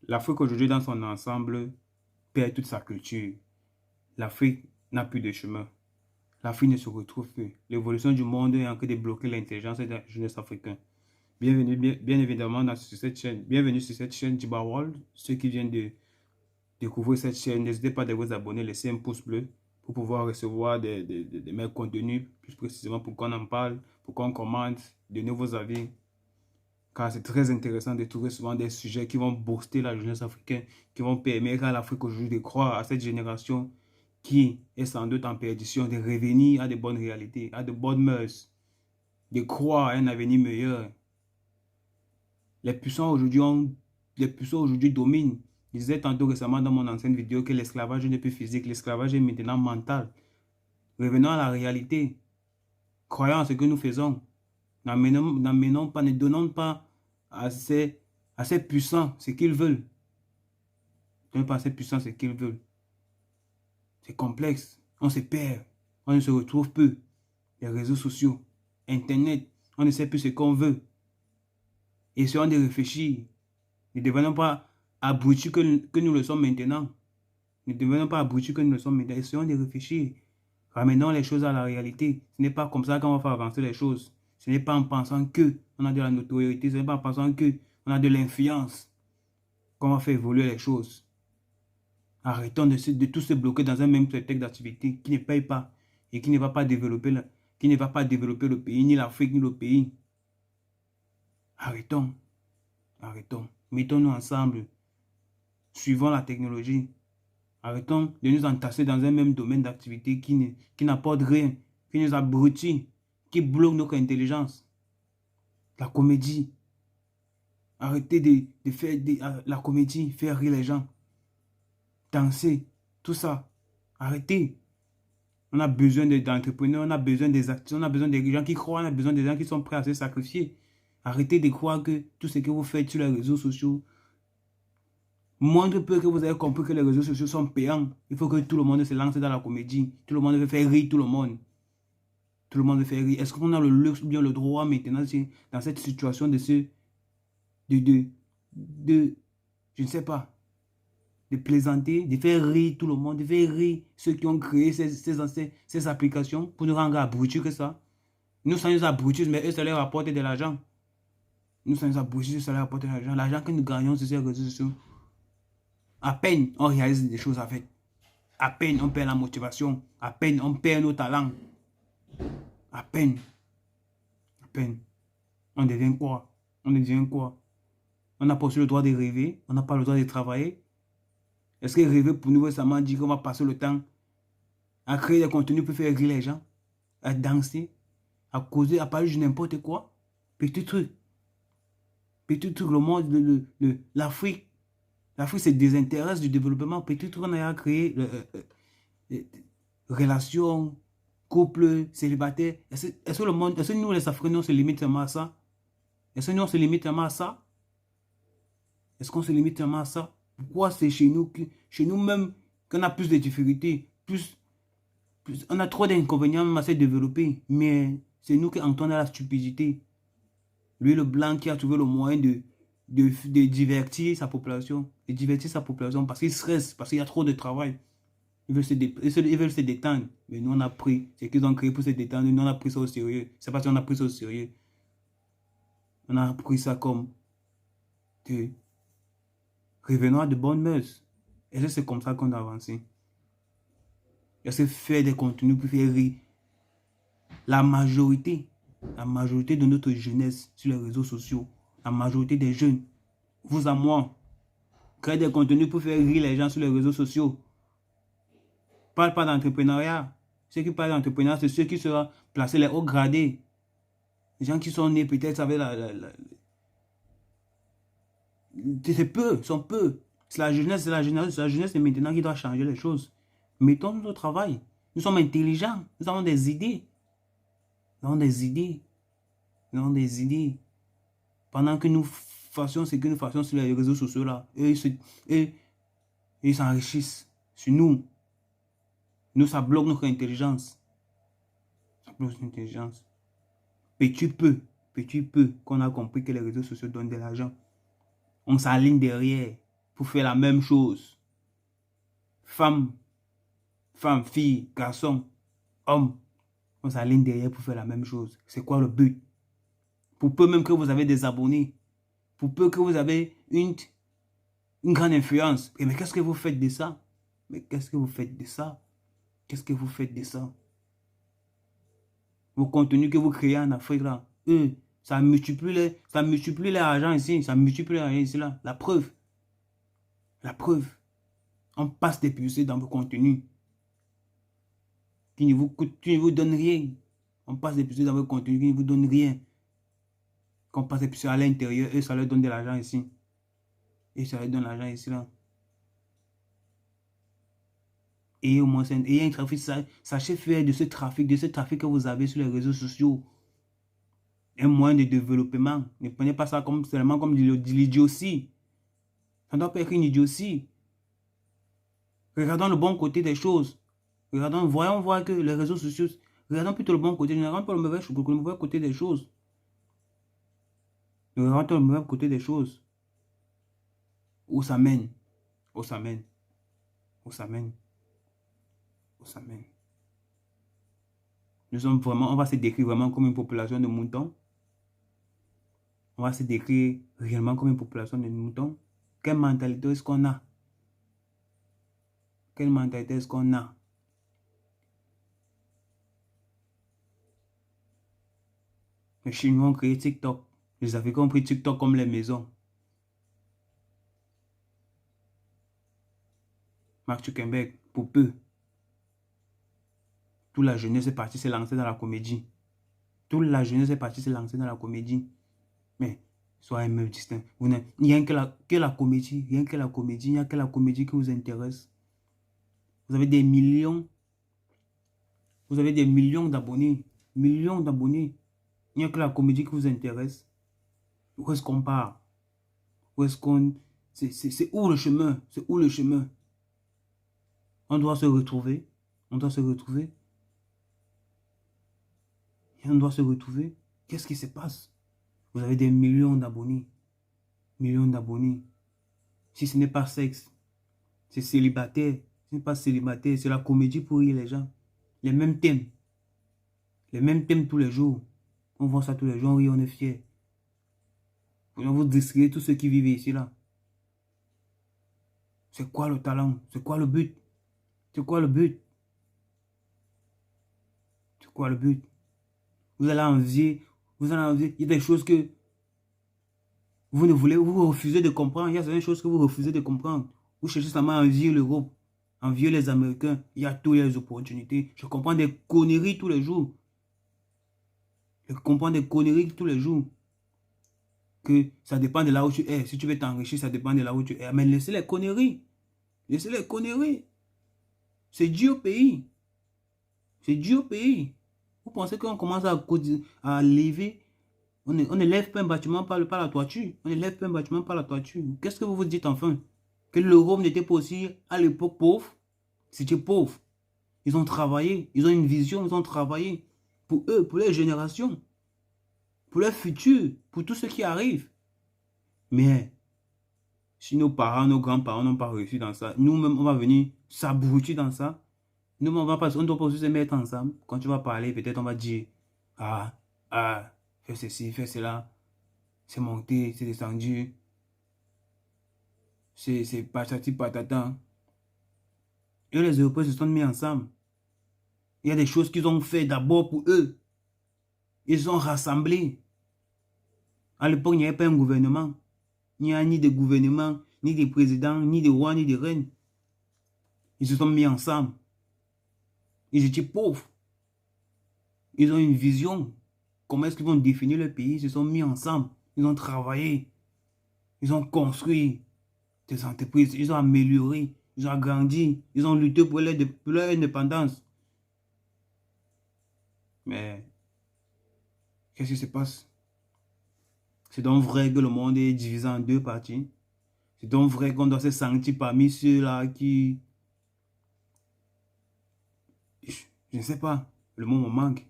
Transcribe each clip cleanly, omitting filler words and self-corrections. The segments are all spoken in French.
L'Afrique aujourd'hui dans son ensemble perd toute sa culture. L'Afrique n'a plus de chemin. L'Afrique ne se retrouve plus. L'évolution du monde est en train de bloquer l'intelligence de la jeunesse africaine. Bienvenue, bien évidemment, sur cette chaîne. Bienvenue sur cette chaîne Djiba World. Ceux qui viennent de découvrir cette chaîne, n'hésitez pas à vous abonner, laisser un pouce bleu pour pouvoir recevoir des meilleurs contenus, plus précisément pour qu'on en parle, pour qu'on commente, donner vos avis. Car c'est très intéressant de trouver souvent des sujets qui vont booster la jeunesse africaine, qui vont permettre à l'Afrique aujourd'hui de croire à cette génération qui est sans doute en perdition, de revenir à de bonnes réalités, à de bonnes mœurs, de croire à un avenir meilleur. Les puissants aujourd'hui dominent. Je disais tantôt récemment dans mon ancienne vidéo que l'esclavage n'est plus physique, l'esclavage est maintenant mental. Revenons à la réalité. Croyons en ce que nous faisons. N'amenons pas, ne donnons pas à ces puissants ce qu'ils veulent. Ne donnons pas à ces puissants ce qu'ils veulent. C'est complexe. On se perd. On ne se retrouve plus. Les réseaux sociaux, Internet, on ne sait plus ce qu'on veut. Essayons de réfléchir. Ne devenons pas abrutis que nous le sommes maintenant. Ne devenons pas abrutis que nous le sommes maintenant. Essayons de réfléchir. Ramenons les choses à la réalité. Ce n'est pas comme ça qu'on va faire avancer les choses. Ce n'est pas en pensant que on a de la notoriété. Ce n'est pas en pensant que on a de l'influence qu'on va faire évoluer les choses. Arrêtons de tous se bloquer dans un même secteur d'activité qui ne paye pas et qui ne va pas développer le pays, ni l'Afrique, ni le pays. Arrêtons. Arrêtons. Mettons-nous ensemble. Suivons la technologie. Arrêtons de nous entasser dans un même domaine d'activité qui n'apporte rien, qui nous abrutit, qui bloque notre intelligence. La comédie. Arrêtez de faire la comédie, faire rire les gens. Danser, tout ça. Arrêtez. On a besoin d'entrepreneurs, on a besoin des acteurs, on a besoin des gens qui croient, on a besoin des gens qui sont prêts à se sacrifier. Arrêtez de croire que tout ce que vous faites sur les réseaux sociaux, moindre peu que vous avez compris que les réseaux sociaux sont payants, il faut que tout le monde se lance dans la comédie. Tout le monde veut faire rire tout le monde. Tout le monde veut faire rire. Est-ce qu'on a le luxe ou bien le droit maintenant dans cette situation je ne sais pas, de plaisanter, de faire rire tout le monde, de faire rire ceux qui ont créé ces applications pour nous rendre abrutis que ça. Nous sommes abrutis, mais eux, ça leur rapporte de l'argent. Nous sommes abrutis, ça leur rapporte de l'argent. L'argent que nous gagnons sur ces réseaux sociaux, à peine on réalise des choses avec. À peine on perd la motivation. À peine on perd nos talents. À peine. À peine. On devient quoi? On devient quoi? On n'a pas aussi le droit de rêver. On n'a pas le droit de travailler. Est-ce que rêver pour nous récemment dit qu'on va passer le temps à créer des contenus pour faire rire les gens, à danser, à causer, à parler de n'importe quoi? Petit truc. Petit truc, le monde, l'Afrique. L'Afrique se désintéresse du développement. Petit truc, on a créé relations, couple, célibataire. Est-ce que le monde, est-ce que nous les Africains, on se limite seulement à ça? Est-ce que nous on se limite seulement à ça? Est-ce qu'on se limite seulement à ça? Pourquoi c'est chez nous même, qu'on a plus de difficultés, on a trop d'inconvénients à se développer, mais c'est nous qui entendons la stupidité. Lui, le blanc qui a trouvé le moyen de divertir sa population, parce qu'il stresse, parce qu'il y a trop de travail. Ils veulent se détendre. Mais nous, on a pris ce qu'ils ont créé pour se détendre. Nous, on a pris ça au sérieux. C'est parce qu'on a pris ça au sérieux. On a pris ça comme de revenons à de bonnes mœurs. Et c'est comme ça qu'on a avancé. Et c'est faire des contenus pour faire rire la majorité de notre jeunesse sur les réseaux sociaux, la majorité des jeunes, vous à moi, créer des contenus pour faire rire les gens sur les réseaux sociaux. Parle pas d'entrepreneuriat. Ceux qui parlent d'entrepreneuriat, c'est ceux qui seront placés les hauts gradés. Les gens qui sont nés peut-être avec c'est peu, sont peu. C'est la jeunesse de maintenant qui doit changer les choses. Mettons-nous au travail. Nous sommes intelligents. Nous avons des idées. Nous avons des idées. Nous avons des idées. Pendant que nous fassions ce que nous fassions sur les réseaux sociaux là, ils s'enrichissent sur nous. Nous, ça bloque notre intelligence. Ça bloque notre intelligence. Petit peu qu'on a compris que les réseaux sociaux donnent de l'argent. On s'aligne derrière. pour faire la même chose. Femme, fille, garçon, homme, on s'aligne derrière pour faire la même chose. C'est quoi le but? Pour peu même que vous avez des abonnés, pour peu que vous avez une grande influence. Mais qu'est-ce que vous faites de ça? Mais qu'est-ce que vous faites de ça? Qu'est-ce que vous faites de ça? Vos contenus que vous créez en Afrique, là, ça multiplie l'argent ici, ça multiplie l'argent ici, là. La preuve. La preuve. On passe des publicités dans vos contenus qui ne vous coûtent, qui ne vous donnent rien. On passe des publicités dans vos contenus qui ne vous donnent rien. Quand on passe des publicités à l'intérieur, et ça leur donne de l'argent ici. Et ça leur donne de l'argent ici, là. Et au moins, ayez un trafic, sachez faire de ce trafic que vous avez sur les réseaux sociaux, un moyen de développement. Ne prenez pas ça comme, seulement comme de l'idiotie. Ça ne doit pas être une idiotie. Regardons le bon côté des choses. Voyons voir que les réseaux sociaux, regardons plutôt le bon côté, ne regardons pas le mauvais côté des choses. Ne regardons pas le mauvais côté des choses. Où ça mène? Où ça mène? Où ça mène? Où ça mène? Nous sommes vraiment, on va se décrire vraiment comme une population de moutons. On va se décrire réellement comme une population de moutons. Quelle mentalité est-ce qu'on a? Quelle mentalité est-ce qu'on a? Les Chinois ont créé TikTok. Les Africains ont pris TikTok comme les maisons. Mark Zuckerberg, pour peu. Toute la jeunesse est partie se lancer dans la comédie. Toute la jeunesse est partie se lancer dans la comédie. Mais, soyez même distinct. Il n'y a que la comédie. Rien que la comédie. Il n'y a que la comédie qui vous intéresse. Vous avez des millions. Vous avez des millions d'abonnés. Millions d'abonnés. Il n'y a que la comédie qui vous intéresse. Où est-ce qu'on part? Où est-ce qu'on... C'est où le chemin? C'est où le chemin? On doit se retrouver. On doit se retrouver. Et on doit se retrouver. Qu'est-ce qui se passe? Vous avez des millions d'abonnés. Millions d'abonnés. Si ce n'est pas sexe, c'est célibataire. Ce n'est pas célibataire, c'est la comédie pour rire les gens. Les mêmes thèmes. Les mêmes thèmes tous les jours. On voit ça tous les jours, on rit, on est fiers. Vous distribuez tous ceux qui vivent ici, là. C'est quoi le talent? C'est quoi le but? C'est quoi le but? C'est quoi le but? Vous allez envier. Il y a des choses que vous ne voulez, vous refusez de comprendre. Il y a certaines choses que vous refusez de comprendre. Vous cherchez seulement à envier l'Europe, envier les Américains. Il y a toutes les opportunités. Je comprends des conneries tous les jours. Je comprends des conneries tous les jours. Que ça dépend de là où tu es. Si tu veux t'enrichir, ça dépend de là où tu es. Mais laissez les conneries. Laissez les conneries. C'est dû au pays. C'est dû au pays. Vous pensez qu'on commence à lever. On ne lève pas un bâtiment par la toiture. On ne lève pas un bâtiment par la toiture. Qu'est-ce que vous vous dites enfin? Que l'Europe n'était pas aussi à l'époque pauvre? C'était pauvre. Ils ont travaillé. Ils ont une vision. Ils ont travaillé. Pour eux, pour les générations. Pour leur futur. Pour tout ce qui arrive. Mais si nos parents, nos grands-parents n'ont pas réussi dans ça, nous-mêmes, on va venir s'abrutir dans ça. Nous-mêmes, on doit pas aussi se mettre ensemble. Quand tu vas parler, peut-être on va dire, fais ceci, fais cela. C'est monté, c'est descendu. C'est patati patata. Et les Européens se sont mis ensemble. Il y a des choses qu'ils ont fait d'abord pour eux. Ils ont rassemblé. À l'époque, il n'y avait pas un gouvernement. Il n'y a ni de gouvernement, ni de président, ni de roi, ni de reine. Ils se sont mis ensemble. Ils étaient pauvres. Ils ont une vision. Comment est-ce qu'ils vont définir le pays? Ils se sont mis ensemble. Ils ont travaillé. Ils ont construit des entreprises. Ils ont amélioré. Ils ont agrandi. Ils ont lutté pour leur indépendance. Mais, qu'est-ce qui se passe? C'est donc vrai que le monde est divisé en deux parties. C'est donc vrai qu'on doit se sentir parmi ceux-là qui... Je ne sais pas. Le mot me manque.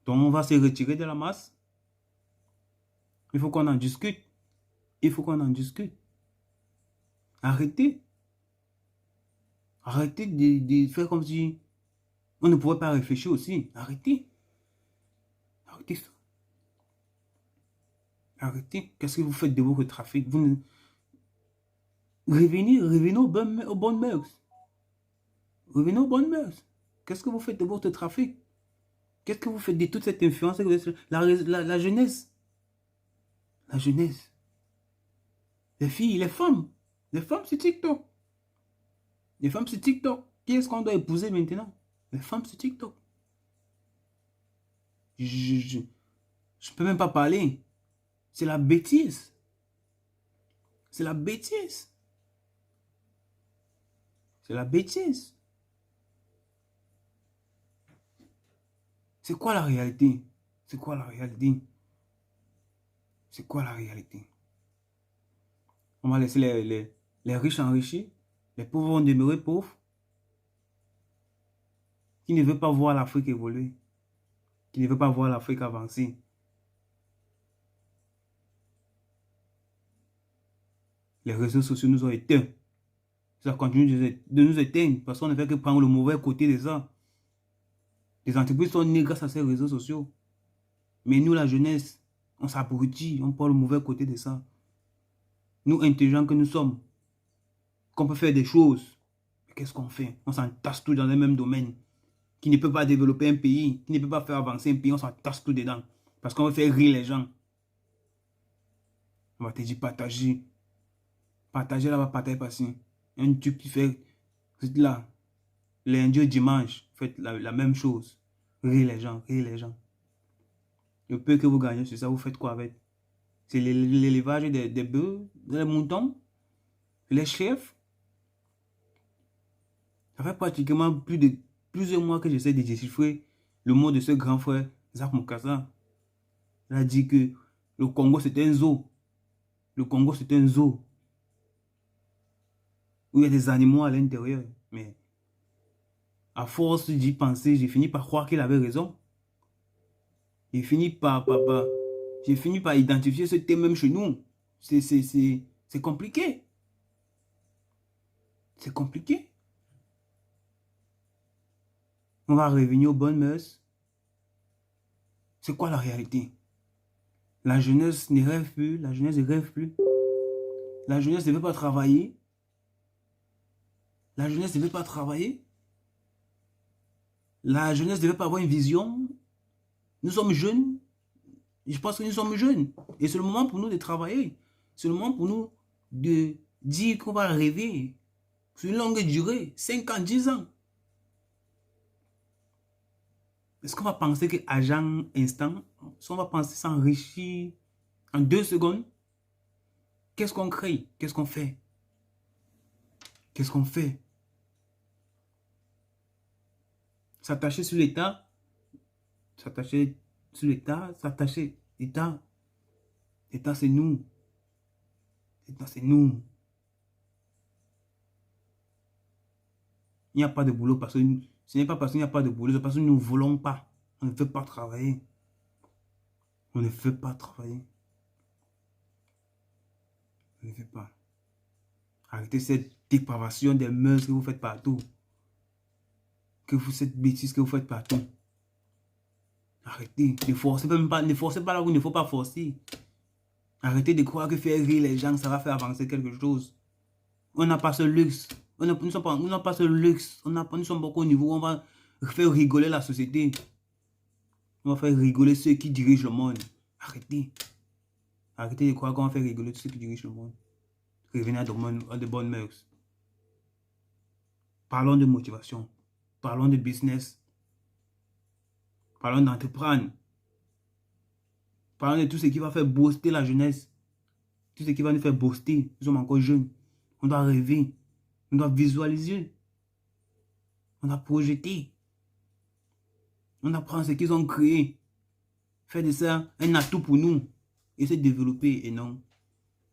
Donc on va se retirer de la masse. Il faut qu'on en discute. Il faut qu'on en discute. Arrêtez. Arrêtez de faire comme si on ne pouvait pas réfléchir aussi. Arrêtez. Arrêtez ça. Arrêtez. Qu'est-ce que vous faites de votre trafic? Revenez aux bonnes mœurs. Revenez aux bonnes mœurs. Qu'est-ce que vous faites de votre trafic? Qu'est-ce que vous faites de toute cette influence? La jeunesse. La jeunesse. Les filles, les femmes. Les femmes, c'est TikTok. Les femmes, c'est TikTok. Qui est-ce qu'on doit épouser maintenant? Les femmes, c'est TikTok. Je peux même pas parler. C'est la bêtise. C'est la bêtise. C'est la bêtise. C'est quoi la réalité? C'est quoi la réalité? C'est quoi la réalité? On va laisser les riches enrichir, les pauvres vont demeurer pauvres. Qui ne veut pas voir l'Afrique évoluer? Qui ne veut pas voir l'Afrique avancer? Les réseaux sociaux nous ont éteints. Ça continue de nous éteindre parce qu'on ne fait que prendre le mauvais côté de ça. Les entreprises sont nées grâce à ces réseaux sociaux. Mais nous, la jeunesse, on s'abrutit, on prend le mauvais côté de ça. Nous, intelligents que nous sommes, qu'on peut faire des choses. Qu'est-ce qu'on fait? On s'entasse tout dans le même domaine. Qui ne peut pas développer un pays, qui ne peut pas faire avancer un pays, on s'entasse tout dedans. Parce qu'on veut faire rire les gens. On va te dire partager. Partager là-bas, partager par-ci. Un truc qui fait, c'est là, lundi au dimanche, faites la même chose. Rire les gens, rire les gens. Le peu que vous gagnez sur ça, vous faites quoi avec? C'est l'élevage des bœufs, des moutons, les chefs. Ça fait pratiquement plusieurs mois que j'essaie de déchiffrer le mot de ce grand frère, Zach Mukasa. Il a dit que le Congo c'est un zoo. Le Congo c'est un zoo. Où il y a des animaux à l'intérieur. Mais à force d'y penser, j'ai fini par croire qu'il avait raison. J'ai fini par identifier ce thème même chez nous. C'est compliqué. C'est compliqué. On va revenir aux bonnes mœurs. C'est quoi la réalité? La jeunesse ne rêve plus. La jeunesse ne rêve plus. La jeunesse ne veut pas travailler. La jeunesse ne veut pas travailler. La jeunesse ne veut pas avoir une vision. Nous sommes jeunes. Je pense que nous sommes jeunes. Et c'est le moment pour nous de travailler. C'est le moment pour nous de dire qu'on va rêver sur une longue durée, 5 ans, 10 ans. Est-ce qu'on va penser qu'à un instant, si on va penser s'enrichir en 2 secondes, qu'est-ce qu'on crée? Qu'est-ce qu'on fait? Qu'est-ce qu'on fait? S'attacher sur l'État, s'attacher sur l'État, s'attacher. L'État, c'est nous. L'État, c'est nous. Il n'y a pas de boulot parce que ce n'est pas parce qu'il n'y a pas de boulot, c'est parce que nous ne voulons pas. On ne veut pas travailler. On ne veut pas travailler. On ne veut pas. Arrêtez cette dépravation des mœurs que vous faites partout. Cette bêtise que vous faites partout. Arrêtez. Ne forcez pas là où il ne faut pas forcer. Arrêtez de croire que faire rire les gens, ça va faire avancer quelque chose. On n'a pas ce luxe. Nous n'avons pas ce luxe. Nous sommes beaucoup au niveau où on va faire rigoler la société. On va faire rigoler ceux qui dirigent le monde. Arrêtez. Arrêtez de croire qu'on va faire rigoler ceux qui dirigent le monde. Revenez à de bonnes mœurs. Parlons de motivation. Parlons de business. Parlons d'entreprendre. Parlons de tout ce qui va faire booster la jeunesse. Tout ce qui va nous faire booster. Nous sommes encore jeunes. On doit rêver. On doit visualiser. On doit projeter. On apprend ce qu'ils ont créé. Faire de ça un atout pour nous. Et se développer et non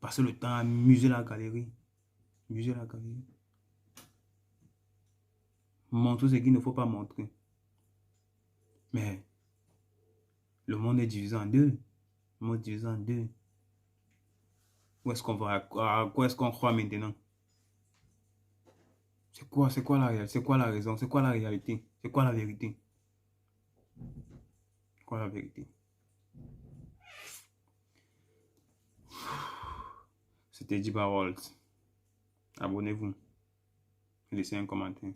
passer le temps à muser la galerie. Muser la galerie. Montrer ce qu'il ne faut pas montrer. Mais le monde est divisé en deux. Le monde est divisé en deux. Où est-ce qu'on va? À quoi est-ce qu'on croit maintenant? C'est quoi c'est quoi la raison? C'est quoi la réalité? C'est quoi la vérité? C'est quoi la vérité? C'était Diba Waltz. Abonnez-vous. Laissez un commentaire.